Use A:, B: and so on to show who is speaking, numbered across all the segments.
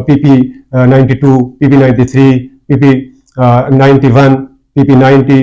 A: PP 92, PP 93, PP 91, PP 90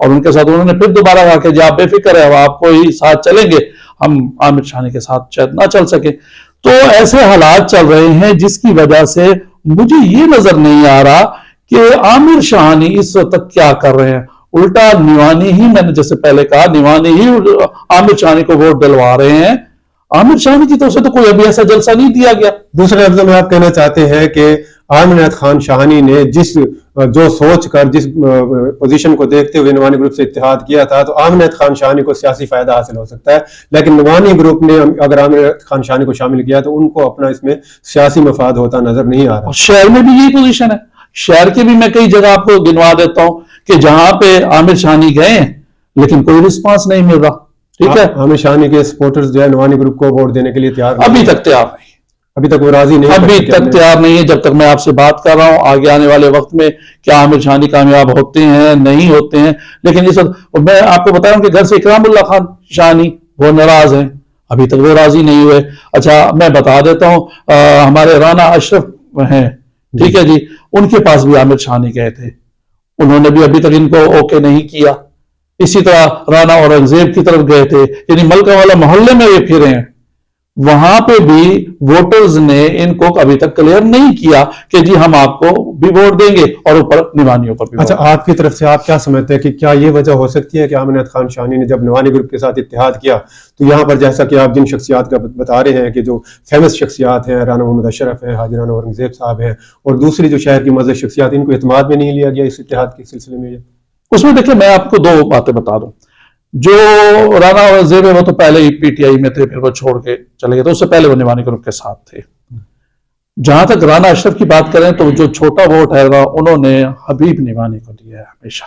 B: اور ان کے ساتھ انہوں نے پھر دوبارہ کہا کہ جی آپ بے فکر ہے آپ کو ہی ساتھ چلیں گے, ہم عامر شاہانی کے ساتھ شاید نہ چل سکے. تو ایسے حالات چل رہے ہیں جس کی وجہ سے مجھے یہ نظر نہیں آ رہا کہ عامر شاہانی اس وقت تک کیا کر رہے ہیں. الٹا نیوانی ہی, میں نے جیسے پہلے کہا, نیوانی ہی عامر شاہانی کو ووٹ دلوا رہے ہیں. عامر شاہانی کی طرف سے تو کوئی ابھی ایسا جلسہ نہیں دیا گیا.
A: دوسرے لفظوں میں آپ کہنا چاہتے ہیں کہ عامر عنایت خان شاہانی نے جو سوچ کر جس پوزیشن کو دیکھتے ہوئے نوانی گروپ سے اتحاد کیا تھا, تو عامر عنایت خان شاہانی کو سیاسی فائدہ حاصل ہو سکتا ہے, لیکن نوانی گروپ نے اگر عامر عنایت خان شاہانی کو شامل کیا تو ان کو اپنا اس میں سیاسی مفاد ہوتا نظر نہیں آ رہا.
B: شہر میں بھی یہی پوزیشن ہے. شہر کے بھی میں کئی جگہ آپ کو گنوا دیتا ہوں کہ جہاں پہ عامر شاہانی گئے ہیں لیکن کوئی رسپانس نہیں مل رہا. ٹھیک ہے,
A: عامر شاہانی کے سپورٹرز جو ہے نوانی گروپ کو ووٹ دینے کے لیے تیار
B: ابھی تک تیار نہیں,
A: ابھی تک وہ راضی نہیں,
B: ابھی تک تیار نہیں ہے. جب تک میں آپ سے بات کر رہا ہوں, آگے آنے والے وقت میں کیا عامر شاہانی کامیاب ہوتے ہیں نہیں ہوتے ہیں, لیکن اس وقت میں آپ کو بتا رہا ہوں کہ گھر سے اکرام اللہ خان شاہانی وہ ناراض ہیں, ابھی تک وہ راضی نہیں ہوئے. اچھا میں بتا دیتا ہوں, ہمارے رانا اشرف ہیں, ٹھیک ہے جی, ان کے پاس بھی عامر شاہانی گئے تھے, انہوں نے بھی ابھی تک ان کو اوکے نہیں کیا. اسی طرح رانا اورنگزیب کی طرف گئے تھے, یعنی ملکہ والا محلے میں یہ پھرے ہیں, وہاں پہ بھی ووٹرز نے ان کو ابھی تک کلیئر نہیں کیا کہ جی ہم آپ کو بھی ووٹ دیں گے, اور اوپر نوانیوں پر بھی.
A: اچھا, آپ کی طرف سے آپ کیا سمجھتے ہیں کہ کیا یہ وجہ ہو سکتی ہے کہ عامر عنایت خان شاہانی نے جب نوانی گروپ کے ساتھ اتحاد کیا تو یہاں پر جیسا کہ آپ جن شخصیات کا بتا رہے ہیں کہ جو فیمس شخصیات ہیں, رانا محمد اشرف ہیں, حاجی رانا اورنگزیب صاحب ہیں, اور دوسری جو شہر کی معزز شخصیات, ان کو اعتماد میں نہیں لیا گیا اس اتحاد کے سلسلے میں؟
B: اس میں دیکھیں میں آپ کو دو باتیں بتا دوں. جو رانا اورنگزیب ہے وہ تو پہلے ہی پی ٹی آئی میں تھے, پھر وہ چھوڑ کے چلے گئے, تو اس سے پہلے وہ نوانی گروپ کے ساتھ تھے. جہاں تک رانا اشرف کی بات کریں تو جو چھوٹا ووٹ ہے انہوں نے حبیب نوانی کو دیا ہے ہمیشہ.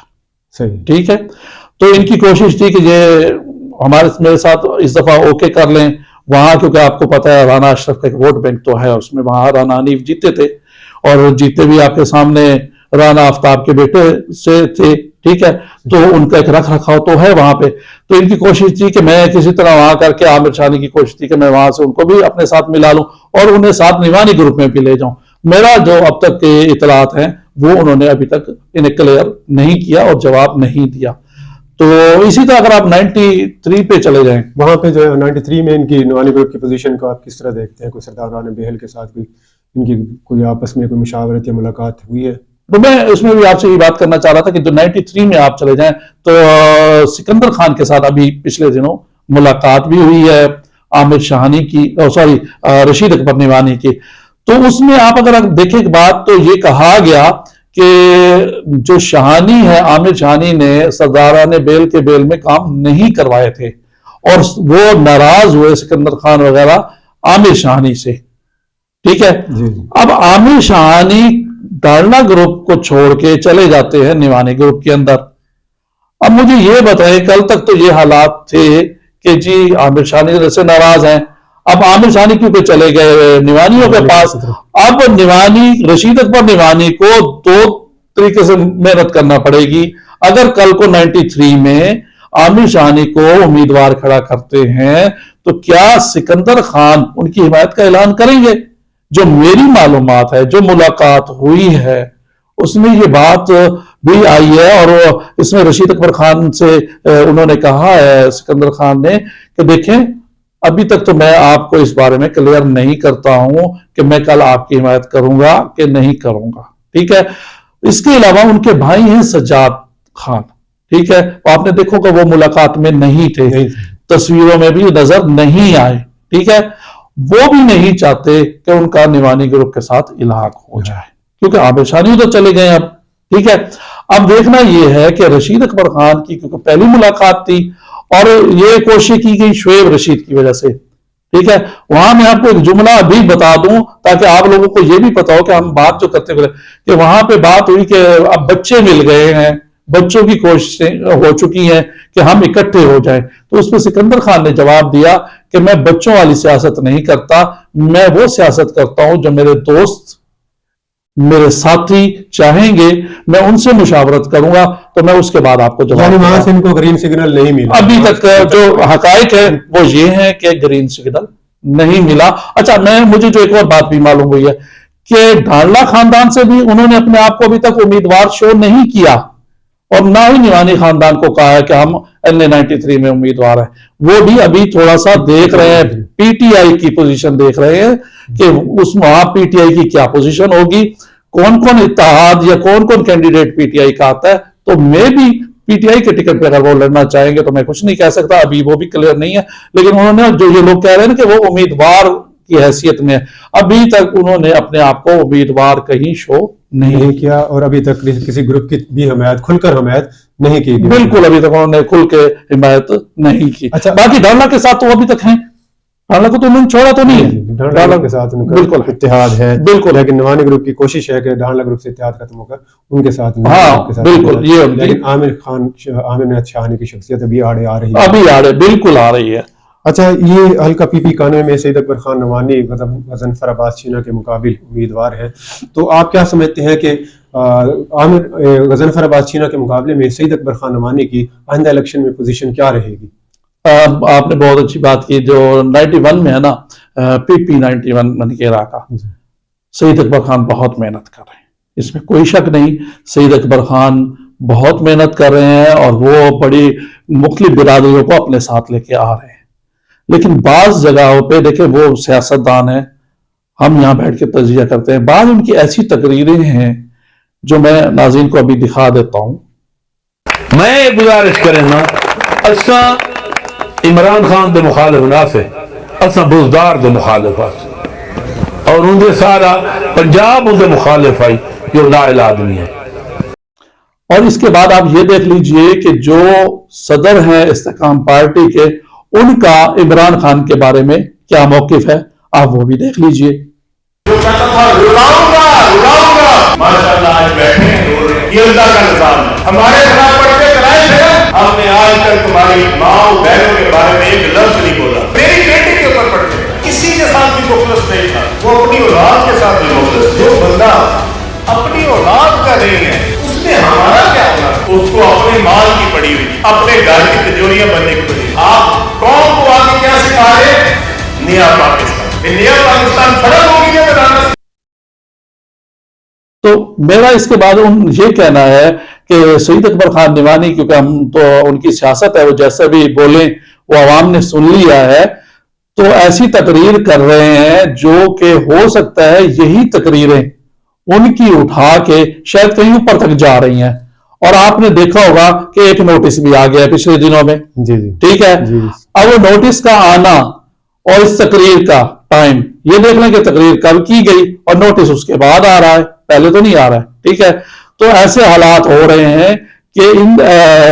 A: صحیح,
B: ٹھیک ہے, تو ان کی کوشش تھی کہ یہ میرے ساتھ اس دفعہ اوکے کر لیں وہاں, کیونکہ آپ کو پتا ہے رانا اشرف کا ایک ووٹ بینک تو ہے اس میں, وہاں رانا حنیف جیتے تھے, اور جیتے بھی آپ کے سامنے رانا آفتاب کے بیٹے سے تھے. ٹھیک ہے, تو ان کا ایک رکھ رکھاؤ تو ہے وہاں پہ. تو ان کی کوشش تھی کہ میں کسی طرح وہاں کر کے, عامر شاہانی کی کوشش تھی کہ میں وہاں سے ان کو بھی اپنے ساتھ ملا لوں اور انہیں ساتھ نوانی گروپ میں بھی لے جاؤں. میرا جو اب تک کے اطلاعات ہیں وہ انہوں نے ابھی تک انہیں کلیئر نہیں کیا اور جواب نہیں دیا. تو اسی طرح اگر آپ 93 پہ چلے جائیں,
A: وہاں پہ جو 93 میں ان کی نوانی گروپ کی پوزیشن کو آپ کس طرح دیکھتے ہیں؟ کوئی سردار رانا بہل کے ساتھ ان کی کوئی آپس میں کوئی مشاورت یا ملاقات ہوئی ہے؟
B: تو میں اس میں بھی آپ سے یہ بات کرنا چاہ رہا تھا کہ جو 93 میں آپ چلے جائیں تو سکندر خان کے ساتھ ابھی پچھلے دنوں ملاقات بھی ہوئی ہے عامر شاہانی کی, رشید اکبر نوانی کی. تو اس میں آپ اگر دیکھیں ایک بات تو یہ کہا گیا کہ جو شاہانی ہے, عامر شاہانی نے سرداران بیل کے بیل میں کام نہیں کروائے تھے اور وہ ناراض ہوئے سکندر خان وغیرہ عامر شاہانی سے. ٹھیک ہے, اب عامر شاہانی ڈالنا گروپ کو چھوڑ کے چلے جاتے ہیں نوانی گروپ کے اندر. اب مجھے یہ بتائیں, کل تک تو یہ حالات تھے کہ جی عامر شاہانی سے ناراض ہیں, اب عامر شاہانی کیونکہ چلے گئے نوانیوں کے پاس, اب نوانی رشید اکبر نوانی کو دو طریقے سے محنت کرنا پڑے گی. اگر کل کو 93 میں عامر شاہانی کو امیدوار کھڑا کرتے ہیں تو کیا سکندر خان ان کی حمایت کا اعلان کریں گے؟ جو میری معلومات ہے, جو ملاقات ہوئی ہے, اس میں یہ بات بھی آئی ہے, اور اس میں رشید اکبر خان سے انہوں نے کہا ہے سکندر خان نے کہ دیکھیں ابھی تک تو میں آپ کو اس بارے میں کلیئر نہیں کرتا ہوں کہ میں کل آپ کی حمایت کروں گا کہ نہیں کروں گا. ٹھیک ہے, اس کے علاوہ ان کے بھائی ہیں سجاد خان. ٹھیک ہے, آپ نے دیکھو کہ وہ ملاقات میں نہیں تھے, تصویروں میں بھی نظر نہیں آئے. ٹھیک ہے, وہ بھی نہیں چاہتے کہ ان کا نوانی گروپ کے ساتھ الحاق ہو جائے کیونکہ عامر شاہانی ادھر چلے گئے اب. ٹھیک ہے, اب دیکھنا یہ ہے کہ رشید اکبر خان کی کیونکہ پہلی ملاقات تھی اور یہ کوشش کی گئی شعیب رشید کی وجہ سے. ٹھیک ہے, وہاں میں آپ کو ایک جملہ بھی بتا دوں تاکہ آپ لوگوں کو یہ بھی پتا ہو کہ ہم بات جو کرتے ہوئے کہ وہاں پہ بات ہوئی کہ اب بچے مل گئے ہیں, بچوں کی کوششیں ہو چکی ہیں کہ ہم اکٹھے ہو جائیں. تو اس پہ سکندر خان نے جواب دیا کہ میں بچوں والی سیاست نہیں کرتا, میں وہ سیاست کرتا ہوں جو میرے دوست میرے ساتھی چاہیں گے, میں ان سے مشاورت کروں گا. تو میں اس کے بعد آپ کو جواب
A: دوں. وہاں سے ان کو گرین سگنل نہیں ملا
B: ابھی تک. جو حقائق ہے وہ یہ ہے کہ گرین سگنل نہیں ملا. اچھا, مجھے جو ایک اور بات بھی معلوم ہوئی ہے کہ ڈھالنا خاندان سے بھی انہوں نے اپنے آپ کو ابھی تک امیدوار شو نہیں کیا. اور نہ ہی نعمانی خاندان کو کہا ہے کہ ہم NA-93 میں امیدوار ہیں. وہ بھی ابھی تھوڑا سا دیکھ رہے ہیں, پی ٹی آئی کی پوزیشن دیکھ رہے ہیں کہ اس وہاں پی ٹی آئی کی کیا پوزیشن ہوگی, کون کون اتحاد یا کون کون کینڈیڈیٹ پی ٹی آئی کا آتا ہے. تو میں بھی پی ٹی آئی کے ٹکٹ پہ اگر وہ لڑنا چاہیں گے تو میں کچھ نہیں کہہ سکتا, ابھی وہ بھی کلیئر نہیں ہے. لیکن انہوں نے, جو یہ لوگ کہہ رہے ہیں کہ وہ امیدوار کی حیثیت میں, ابھی تک انہوں نے اپنے آپ کو امیدوار کہیں شو نہیں
A: کیا, اور ابھی تک کسی گروپ کی بھی حمایت, کھل کر حمایت نہیں کی.
B: بالکل ابھی تک انہوں نے کھل کے حمایت نہیں کی.
A: اچھا,
B: باقی ڈھانڈلا کے ساتھ تو ابھی تک ہیں, ڈھانڈلا کو تو انہوں نے چھوڑا تو نہیں ہے,
A: ڈھانڈلا کے ساتھ ان کا
B: بالکل
A: اتحاد ہے.
B: بالکل,
A: لیکن نعمانی گروپ کی کوشش ہے کہ ڈھانڈلا گروپ سے اتحاد ختم ہو کر ان کے ساتھ,
B: ہاں بالکل, یہ
A: لیکن عامر نہاد شاہانی کی شخصیت ابھی آڑے آ رہی ہے,
B: ابھی آ رہے, بالکل آ رہی ہے.
A: اچھا, یہ حلقہ پی پی کانوے میں سید اکبر خان نعمانی غضنفر عباس چینا کے مقابل امیدوار ہے. تو آپ کیا سمجھتے ہیں کہ غضنفر عباس چینا کے مقابلے میں سید اکبر خان نعمانی کی آئندہ الیکشن میں پوزیشن کیا رہے گی؟
B: آپ نے بہت اچھی بات کی. جو 91 میں ہے نا, پی پی 91 منکیرا کا, سید اکبر خان بہت محنت کر رہے ہیں, اس میں کوئی شک نہیں. سید اکبر خان بہت محنت کر رہے ہیں اور وہ بڑی مختلف برادریوں کو اپنے ساتھ لے کے آ رہے ہیں. لیکن بعض جگہوں پہ دیکھیں, وہ سیاستدان ہیں, ہم یہاں بیٹھ کے تجزیہ کرتے ہیں, بعض ان کی ایسی تقریریں ہیں جو میں ناظرین کو ابھی دکھا دیتا ہوں.
C: میں گزارش کریں نا, اساں عمران خان دے مخالف نہ سے, اساں بزدار دے مخالف آس, اور ان دے سارا پنجاب ان دے مخالف آئی, جو نائل آدمی ہے.
B: اور اس کے بعد آپ یہ دیکھ لیجئے کہ جو صدر ہیں استحکام پارٹی کے, ان کا عمران خان کے بارے میں کیا موقف ہے, آپ وہ بھی دیکھ لیجئے.
D: جو کہتا تھا رلاؤں گا, ماشاءاللہ آج بیٹھے ہیں, یہ اللہ کا نظام ہے. ہمارے خلاف پڑھتے کرائے تھے, ہم نے آج تک تمہاری ماں بہنوں کے بارے میں ایک لفظ نہیں بولا. میری بیٹی کے اوپر پڑھتے, کسی کے ساتھ بھی مخلص نہیں تھا, وہ اپنی اولاد کے ساتھ بھی مخلص. جو بندہ اپنی اولاد کا نہیں ہے, اس میں ہمارا کیا ہونا؟ اس کو اپنے مال کی پڑی ہوئی, اپنے گھر کی تجوریاں بننے کی پڑی. آپ قوم کو آگے کیا سکھا رہے؟ نیا پاکستان. نیا پاکستان فرق ہوگی یا بنانا.
B: تو میرا اس کے بعد یہ کہنا ہے کہ سید اکبر خان نعمانی, کیونکہ ہم تو ان کی سیاست ہے, وہ جیسے بھی بولیں وہ عوام نے سن لیا ہے, تو ایسی تقریر کر رہے ہیں جو کہ ہو سکتا ہے یہی تقریریں ان کی اٹھا کے شاید کہیں اوپر تک جا رہی ہیں. اور آپ نے دیکھا ہوگا کہ ایک نوٹس بھی آ گیا ہے پچھلے دنوں میں, ٹھیک ہے. اب وہ نوٹس کا آنا اور اس تقریر کا ٹائم, یہ دیکھ لیں کہ تقریر کب کی گئی اور نوٹس اس کے بعد آ رہا ہے, پہلے تو نہیں آ رہا ہے, ٹھیک ہے. تو ایسے حالات ہو رہے ہیں کہ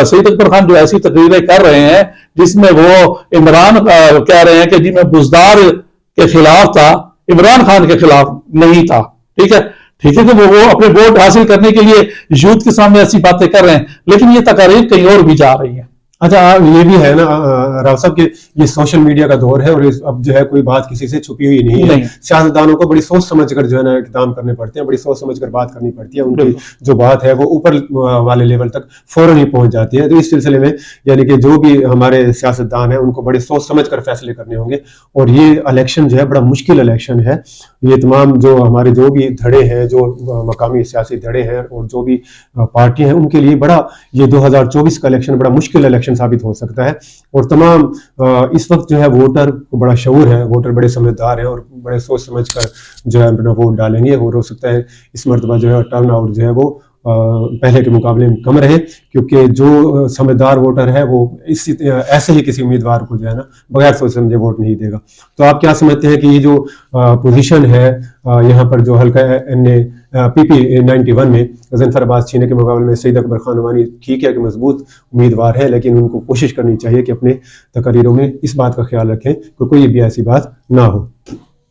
B: سید اکبر خان جو ایسی تقریریں کر رہے ہیں جس میں وہ عمران کہہ رہے ہیں کہ جی میں بزدار کے خلاف تھا, عمران خان کے خلاف نہیں تھا, ٹھیک ہے. ٹھیک ہے کہ وہ اپنے ووٹ حاصل کرنے کے لیے یوتھ کے سامنے ایسی باتیں کر رہے ہیں, لیکن یہ تقاریر کہیں اور بھی جا رہی ہیں.
A: اچھا, یہ بھی ہے نا راؤ صاحب کہ یہ سوشل میڈیا کا دور ہے, اور اب جو ہے کوئی بات کسی سے چھپی ہوئی نہیں ہے. سیاستدانوں کو بڑی سوچ سمجھ کر جو ہے نا اقدام کرنے پڑتے ہیں, بڑی سوچ سمجھ کر بات کرنی پڑتی ہے. ان کی جو بات ہے وہ اوپر والے لیول تک فوراً ہی پہنچ جاتی ہے. تو اس سلسلے میں یعنی کہ جو بھی ہمارے سیاستدان ہیں ان کو بڑے سوچ سمجھ کر فیصلے کرنے ہوں گے. اور یہ الیکشن جو ہے بڑا مشکل الیکشن ہے. یہ تمام جو ہمارے جو بھی دھڑے ہیں, جو مقامی سیاسی دھڑے ہیں اور جو بھی پارٹیاں ہیں, ان کے لیے بڑا یہ 2024 کا الیکشن بڑا مشکل الیکشن ثابت ہو سکتا ہے. اور تمام اس وقت جو ہے ووٹر کو بڑا شعور ہے, ووٹر بڑے سمجھدار ہیں اور بڑے سوچ سمجھ کر جو ہے اپنا ووٹ ڈالیں گے. اور ہو سکتا ہے اس مرتبہ جو ہے ٹرن آؤٹ جو ہے وہ پہلے کے مقابلے میں کم رہے, کیونکہ جو سمجھدار ووٹر ہے وہ ایسے ہی کسی امیدوار کو جو ہے نا بغیر سوچ سمجھے ووٹ نہیں دے گا. تو آپ کیا سمجھتے ہیں کہ یہ جو پوزیشن ہے یہاں پر جو حلقہ پی پی 91 میں غضنفر عباس چینا کے مقابلے میں سید اکبر خان نعمانی ٹھیک ہے کہ مضبوط امیدوار ہے, لیکن ان کو کوشش کرنی چاہیے کہ اپنے تقریروں میں اس بات کا خیال رکھیں کہ کوئی بھی ایسی بات نہ ہو.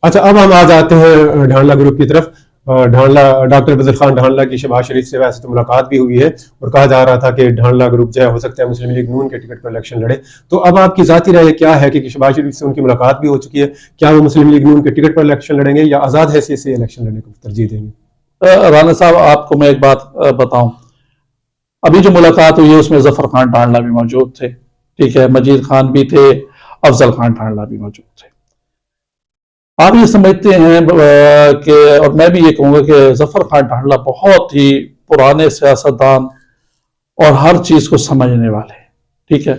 A: اچھا, اب ہم آ جاتے ہیں ڈھانڈلا گروپ کی طرف. ڈھانڈلا ڈاکٹر فضل خان ڈھانڈلا کی شہباز شریف سے ویسے تو ملاقات بھی ہوئی ہے, اور کہا جا رہا تھا کہ ڈھانڈلا گروپ جو ہے ہو سکتا ہے مسلم لیگ نون کے ٹکٹ پر الیکشن لڑے. تو اب آپ کی ذاتی رائے کیا ہے کہ شہباز شریف سے ان کی ملاقات بھی ہو چکی ہے, کیا وہ مسلم لیگ نون کے ٹکٹ پر الیکشن لڑیں گے یا آزاد حیثیت سے الیکشن لڑنے کو ترجیح دیں گے؟
B: رانا صاحب, آپ کو میں ایک بات بتاؤں, ابھی جو ملاقات ہوئی ہے اس میں ظفر خان ڈھانڈلا بھی موجود تھے, ٹھیک ہے, مجید خان بھی تھے, افضل خان ڈھانڈلا بھی موجود تھے. آپ یہ سمجھتے ہیں کہ, اور میں بھی یہ کہوں گا کہ ظفر خان ڈھانڈلا بہت ہی پرانے سیاستدان اور ہر چیز کو سمجھنے والے. ٹھیک ہے,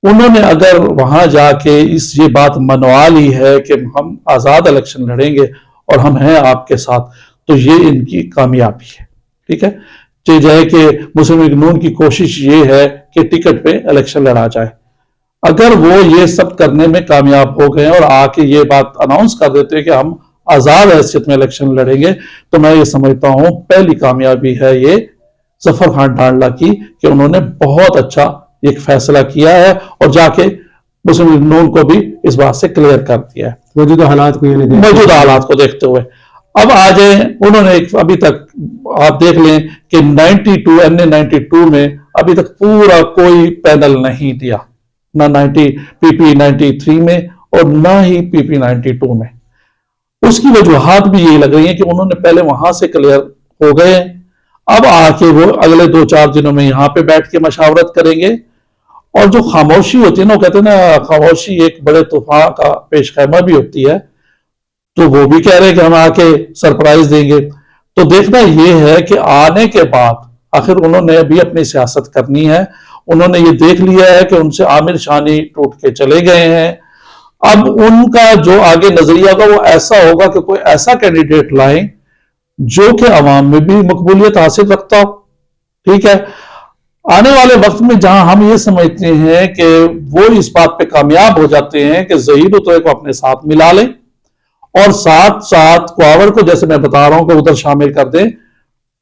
B: انہوں نے اگر وہاں جا کے یہ بات منوا لی ہے کہ ہم آزاد الیکشن لڑیں گے اور ہم ہیں آپ کے ساتھ, تو یہ ان کی کامیابی ہے. ٹھیک ہے, چاہے کہ مسلم لیگ نون کی کوشش یہ ہے کہ ٹکٹ پہ الیکشن لڑا جائے. اگر وہ یہ سب کرنے میں کامیاب ہو گئے اور آ کے یہ بات اناؤنس کر دیتے ہیں کہ ہم آزاد حیثیت میں الیکشن لڑیں گے, تو میں یہ سمجھتا ہوں پہلی کامیابی ہے یہ ظفر خان ڈھانڈلہ کی کہ انہوں نے بہت اچھا ایک فیصلہ کیا ہے اور جا کے مسلم لیگ نون کو بھی اس بات سے کلیئر کر دیا ہے
A: موجودہ حالات کو
B: دیکھتے ہوئے. اب آ جائیں, انہوں نے ابھی تک آپ دیکھ لیں کہ 92 میں ابھی تک پورا کوئی پینل نہیں دیا, نہ پی پی 93 میں اور نہ ہی پی پی 92 میں. اس کی وجوہات بھی یہی لگ رہی ہیں کہ انہوں نے پہلے وہاں سے کلیئر ہو گئے, اب آ کے وہ اگلے 2-4 دنوں میں یہاں پہ بیٹھ کے مشاورت کریں گے. اور جو خاموشی ہوتی ہے نا, وہ کہتے ہیں نا خاموشی ایک بڑے طوفان کا پیش خیمہ بھی ہوتی ہے, تو وہ بھی کہہ رہے ہیں کہ ہم آ کے سرپرائز دیں گے. تو دیکھنا یہ ہے کہ آنے کے بعد آخر انہوں نے ابھی اپنی سیاست کرنی ہے. انہوں نے یہ دیکھ لیا ہے کہ ان سے عامر شانی ٹوٹ کے چلے گئے ہیں. اب ان کا جو آگے نظریہ ہوگا وہ ایسا ہوگا کہ کوئی ایسا کینڈیڈیٹ لائیں جو کہ عوام میں بھی مقبولیت حاصل رکھتا ہو. ٹھیک ہے, آنے والے وقت میں جہاں ہم یہ سمجھتے ہیں کہ وہ اس بات پہ کامیاب ہو جاتے ہیں کہ ظہیر الطویہ کو اپنے ساتھ ملا لیں اور ساتھ ساتھ کواوڑ کو, جیسے میں بتا رہا ہوں, کہ ادھر شامل کر دیں,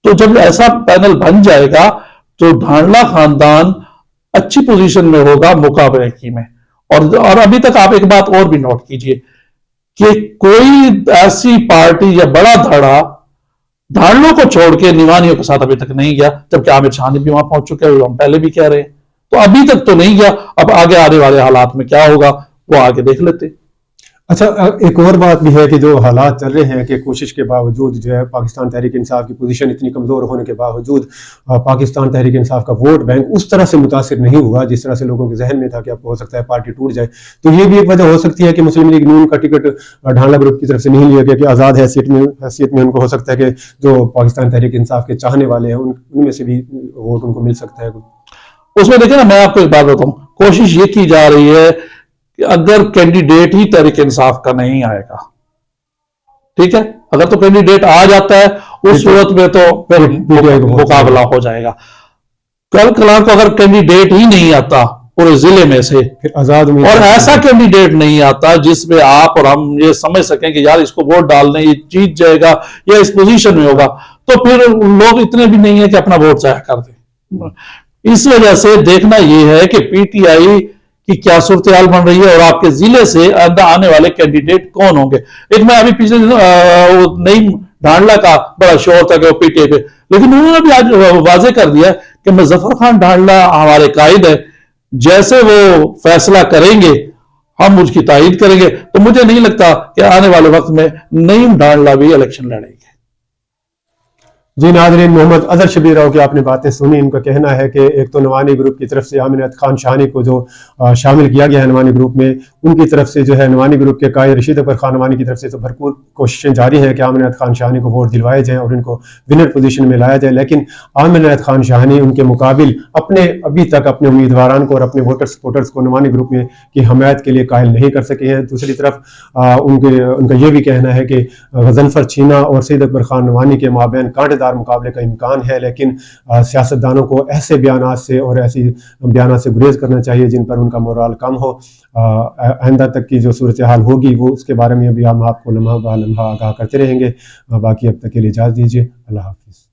B: تو جب ایسا پینل بن جائے گا تو ڈھانڈلہ خاندان اچھی پوزیشن میں ہوگا مقابلے کی میں. اور ابھی تک آپ ایک بات اور بھی نوٹ کیجئے کہ کوئی ایسی پارٹی یا بڑا دھڑا ڈھانڈلوں کو چھوڑ کے نیوانیوں کے ساتھ ابھی تک نہیں گیا, جبکہ عامر شانی بھی وہاں پہنچ چکے ہیں, ہم پہلے بھی کہہ رہے ہیں. تو ابھی تک تو نہیں گیا, اب آگے آنے والے حالات میں کیا ہوگا وہ آگے دیکھ لیتے.
A: اچھا, ایک اور بات بھی ہے کہ جو حالات چل رہے ہیں کہ کوشش کے باوجود جو ہے پاکستان تحریک انصاف کی پوزیشن اتنی کمزور ہونے کے باوجود پاکستان تحریک انصاف کا ووٹ بینک اس طرح سے متاثر نہیں ہوا جس طرح سے لوگوں کے ذہن میں تھا کہ اب ہو سکتا ہے پارٹی ٹوٹ جائے. تو یہ بھی ایک وجہ ہو سکتی ہے کہ مسلم لیگ نون کا ٹکٹ ڈھانڈلہ گروپ کی طرف سے نہیں لیا گیا, کہ آزاد حیثیت میں ان کو ہو سکتا ہے کہ جو پاکستان تحریک انصاف کے چاہنے والے ہیں ان میں سے بھی ووٹ ان کو مل سکتا ہے.
B: اس میں دیکھیں نا, میں آپ کو ایک بات بتاؤں, کوشش یہ کی جا رہی ہے کہ اگر کینڈیڈیٹ ہی تحریک انصاف کا نہیں آئے گا, ٹھیک ہے, اگر تو کینڈیڈیٹ آ جاتا ہے اس صورت میں تو پھر مقابلہ ہو جائے گا. کل کلاں کو اگر کینڈیڈیٹ ہی نہیں آتا پورے ضلع میں سے,
A: آزاد
B: اور ایسا کینڈیڈیٹ نہیں آتا جس میں آپ اور ہم یہ سمجھ سکیں کہ یار اس کو ووٹ ڈالنے یہ جیت جائے گا یا اس پوزیشن میں ہوگا, تو پھر لوگ اتنے بھی نہیں ہیں کہ اپنا ووٹ ضائع کر دیں. اس وجہ سے دیکھنا یہ ہے کہ پی ٹی آئی کی کیا صورتحال بن رہی ہے اور آپ کے ضلع سے آنے والے کینڈیڈیٹ کون ہوں گے. ایک میں ابھی پچھلے نئی ڈھانڈلہ کا بڑا شور تھا کہ وہ پی ٹی آئی پہ, لیکن انہوں نے بھی آج واضح کر دیا کہ میں ظفر خان ڈھانڈلہ ہمارے قائد ہے, جیسے وہ فیصلہ کریں گے ہم اس کی تائید کریں گے. تو مجھے نہیں لگتا کہ آنے والے وقت میں نعیم ڈھانڈلہ بھی الیکشن لڑیں گے.
A: جی ناظرین, محمد اظہر شبیر راؤ کی آپ نے باتیں سنی. ان کا کہنا ہے کہ ایک تو نوانی گروپ کی طرف سے عامر خان شانی کو جو شامل کیا گیا ہے نوانی گروپ میں, ان کی طرف سے جو ہے نوانی گروپ کے قائد رشید اکبر خان نوانی کی طرف سے تو بھرپور کوششیں جاری ہیں کہ عامر خان شانی کو ووٹ دلوائے جائیں اور ان کو ونر پوزیشن میں لایا جائے. لیکن عامر خان شانی ان کے مقابل ابھی تک اپنے امیدواران کو اور اپنے ووٹر سپورٹرز کو نوانی گروپ میں کی حمایت کے لیے قائل نہیں کر سکے ہیں. دوسری طرف ان کا یہ بھی کہنا ہے کہ غضنفر چھینا اور سید اکبر خان نوانی کے مابین کانٹے دار مقابلے کا امکان ہے, لیکن سیاستدانوں کو ایسے بیانات سے اور ایسی بیانات سے گریز کرنا چاہیے جن پر ان کا مورال کم ہو. آئندہ تک کی جو صورتحال ہوگی وہ اس کے بارے میں بھی ہم آپ کو لمحہ بہ لمحہ آگاہ کرتے رہیں گے. باقی اب تک کے لیے اجازت دیجیے. اللہ حافظ.